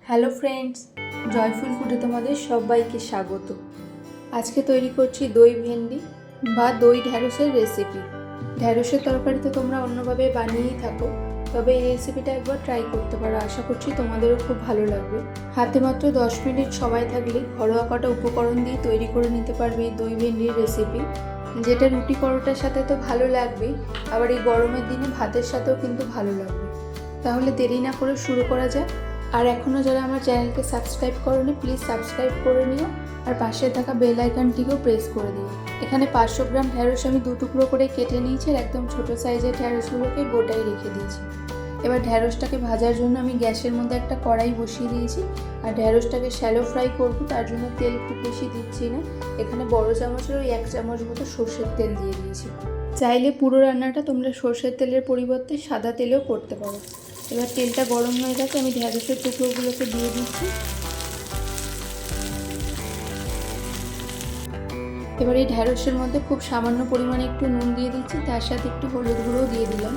Hello friends, joyful ফুডে তোমাদের সবাইকে স্বাগত। আজকে তৈরি করছি দই ভেন্ডি বা দই ঢ্যাঁড়সের রেসিপি। ঢ্যাঁড়সের তরকারি তো তোমরা অন্যভাবে বানিয়েই থাকো, তবে এই রেসিপিটা একবার ট্রাই করতে পারো। আশা করছি তোমাদেরও খুব ভালো লাগবে। হাতে মাত্র 10 মিনিট সময় থাকলে ঘরোয়া কটা উপকরণ দিয়ে তৈরি করে নিতে পারবে এই দই ভেন্ডির রেসিপি, যেটা রুটি পরোটার সাথে তো ভালো লাগবেই, আবার এই গরমের দিনে ভাতের সাথেও কিন্তু ভালো লাগবে। তাহলে দেরি না করে শুরু করা যাক। আর এখনও যারা আমার চ্যানেলকে সাবস্ক্রাইব করোনি, প্লিজ সাবস্ক্রাইব করে নিও আর পাশে থাকা বেল আইকনটিকেও প্রেস করে দিও। এখানে 500 গ্রাম ঢ্যাঁড়স আমি 2 টুকরো করে কেটে নিয়েছি আর একদম ছোটো সাইজের ঢ্যাঁড়সগুলোকে গোটাই রেখে দিয়েছি। এবার ঢ্যাঁড়সটাকে ভাজার জন্য আমি গ্যাসের মধ্যে একটা কড়াই বসিয়ে দিয়েছি আর ঢ্যাঁড়সটাকে শ্যালো ফ্রাই করবো, তার জন্য তেল খুব বেশি দিচ্ছি না। এখানে বড় চামচের ওই 1 চামচ মতো সর্ষের তেল দিয়ে দিয়েছি। চাইলে পুরো রান্নাটা তোমরা সর্ষের তেলের পরিবর্তে সাদা তেলেও করতে পারো। এবার তেলটা গরম হয়ে গেছে, আমি ঢ্যাঁড়সের টুকরোগুলোকে দিয়ে দিচ্ছি। এবার এই ঢ্যাঁড়সের মধ্যে খুব সামান্য পরিমাণে একটু নুন দিয়ে দিচ্ছি, তার সাথে একটু হলুদ গুঁড়োও দিয়ে দিলাম।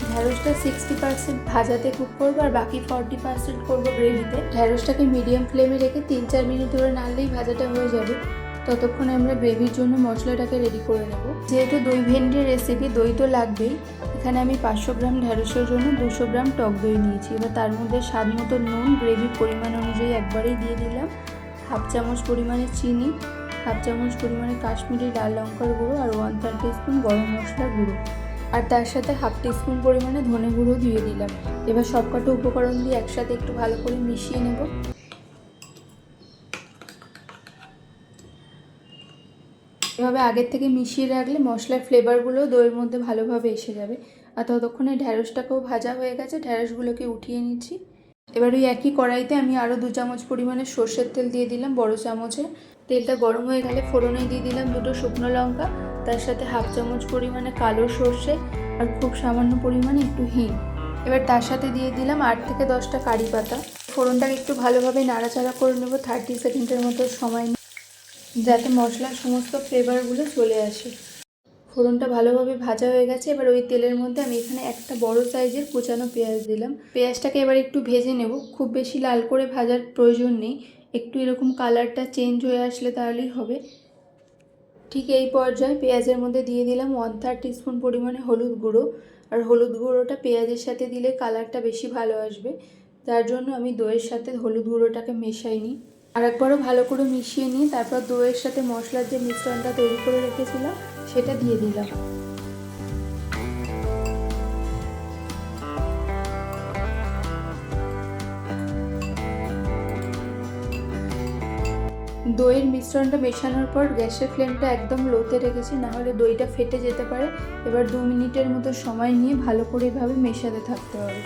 ঢ্যাঁড়সটা 60% ভাজাতে কুক করবো আর বাকি 40% করবো গ্রেভিতে। ঢ্যাঁড়সটাকে মিডিয়াম ফ্লেমে রেখে 3-4 মিনিট ধরে নাড়লেই ভাজাটা হয়ে যাবে। ততক্ষণে আমরা গ্রেভির জন্য মশলাটাকে রেডি করে নেব। যেহেতু দই ভেন্ডির রেসিপি, দই তো লাগবেই। এখানে আমি 500 গ্রাম ঢ্যাঁড়সের জন্য 200 গ্রাম টক দই নিয়েছি। এবার তার মধ্যে স্বাদ মতো নুন, গ্রেভির পরিমাণ অনুযায়ী একবারেই দিয়ে দিলাম। 1/2 চামচ পরিমাণে চিনি, 1/2 চামচ পরিমাণে কাশ্মীরি লাল লঙ্কার গুঁড়ো আর 1/3 টিস্পুন গরম মশলার গুঁড়ো, আর তার সাথে 1/2 টিস্পুন পরিমাণে ধনে গুঁড়ো দিয়ে দিলাম। এবার সবকটা উপকরণ দিয়ে একসাথে একটু ভালো করে মিশিয়ে নেব। এভাবে আগের থেকে মিশিয়ে রাখলে মশলার ফ্লেভারগুলো দইয়ের মধ্যে ভালোভাবে এসে যাবে। আর ততক্ষণে ঢ্যাঁড়সটাকেও ভাজা হয়ে গেছে, ঢ্যাঁড়সগুলোকে উঠিয়ে নিচ্ছি। এবার ওই একই কড়াইতে আমি আরও 2 চামচ পরিমাণে সর্ষের তেল দিয়ে দিলাম, বড় চামচে। তেলটা গরম হয়ে গেলে ফোড়নে দিয়ে দিলাম 2টো শুকনো লঙ্কা, তার সাথে 1/2 চামচ পরিমাণে কালো সর্ষে আর খুব সামান্য পরিমাণে একটু হিং। এবার তার সাথে দিয়ে দিলাম 8 থেকে 10টা কারি পাতা। ফোড়নটাকে একটু ভালোভাবে নাড়াচাড়া করে নেব 30 সেকেন্ডের মতো সময়, যাতে মশলার সমস্ত ফ্লেভারগুলো চলে আসে। ফোড়নটা ভালোভাবে ভাজা হয়ে গেছে। এবার ওই তেলের মধ্যে আমি এখানে একটা বড় সাইজের কুচানো পেঁয়াজ দিলাম। পেঁয়াজটাকে এবার একটু ভেজে নেব, খুব বেশি লাল করে ভাজার প্রয়োজন নেই, একটু এরকম কালারটা চেঞ্জ হয়ে আসলে তাহলেই হবে। ঠিক এই পর্যায়ে পেঁয়াজের মধ্যে দিয়ে দিলাম 1/3 টিস্পুন পরিমাণে হলুদ গুঁড়ো, আর হলুদ গুঁড়োটা পেঁয়াজের সাথে দিলে কালারটা বেশি ভালো আসবে, তার জন্য আমি দইয়ের সাথে হলুদ গুঁড়োটাকে মেশাইনি। আর একবারও ভালো করে মিশিয়ে নিয়ে তারপর দইয়ের সাথে মশলার যে মিশ্রণটা তৈরি করে রেখেছিলাম সেটা দিয়ে দিলাম। দইয়ের মিশ্রণটা মেশানোর পর গ্যাসের ফ্লেমটা একদম লোতে রেখেছি, নাহলে দইটা ফেটে যেতে পারে। এবার 2 মিনিটের মতো সময় নিয়ে ভালো করে এভাবে মেশাতে থাকতে হবে।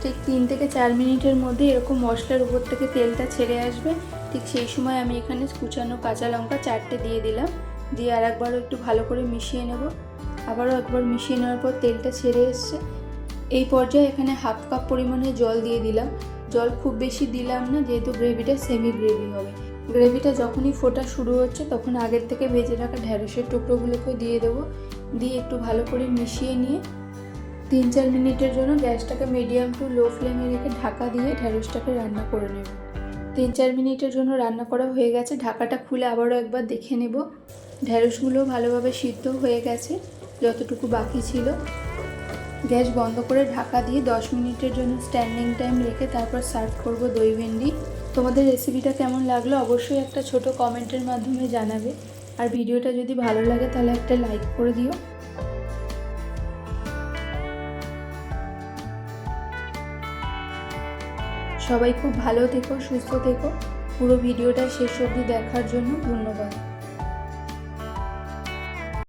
ঠিক 3 থেকে 4 মিনিটের মধ্যে এরকম মশলার উপর থেকে তেলটা ছেড়ে আসবে। ঠিক সেই সময় আমি এখানে কুচানো কাঁচা লঙ্কা 4টে দিয়ে দিলাম, দিয়ে আর একবারও একটু ভালো করে মিশিয়ে নেব। আবারও একবার মিশিয়ে নেওয়ার পর তেলটা ছেড়ে এসছে। এই পর্যায়ে এখানে 1/2 কাপ পরিমাণে জল দিয়ে দিলাম। জল খুব বেশি দিলাম না, যেহেতু গ্রেভিটা সেমি গ্রেভি হবে। গ্রেভিটা যখনই ফোটা শুরু হচ্ছে তখন আগের থেকে ভেজে রাখা ঢ্যাঁড়সের টুকরোগুলোকে দিয়ে দেবো, দিয়ে একটু ভালো করে মিশিয়ে নিয়ে 3-4 মিনিটের জন্য গ্যাসটাকে মিডিয়াম টু লো ফ্লেমে রেখে ঢাকা দিয়ে ঢ্যাঁড়সটাকে রান্না করে নেব। 3-4 মিনিটের জন্য রান্না করা হয়ে গেছে। ঢাকাটা খুলে আবারও একবার দেখে নেব। ঢ্যাঁড়সগুলো ভালোভাবে সিদ্ধ হয়ে গেছে, যতটুকু বাকি ছিল। গ্যাস বন্ধ করে ঢাকা দিয়ে 10 মিনিটের জন্য স্ট্যান্ডিং টাইম রেখে তারপর সার্ভ করব দই ভেন্ডি। তোমাদের রেসিপিটা কেমন লাগলো অবশ্যই একটা ছোট কমেন্টের মাধ্যমে জানাবে। আর ভিডিওটা যদি ভালো লাগে তাহলে একটা লাইক করে দিও। সবাই খুব ভালো থেকো, সুস্থ থেকো। পুরো ভিডিওটা শেষ অবধি দেখার জন্য ধন্যবাদ।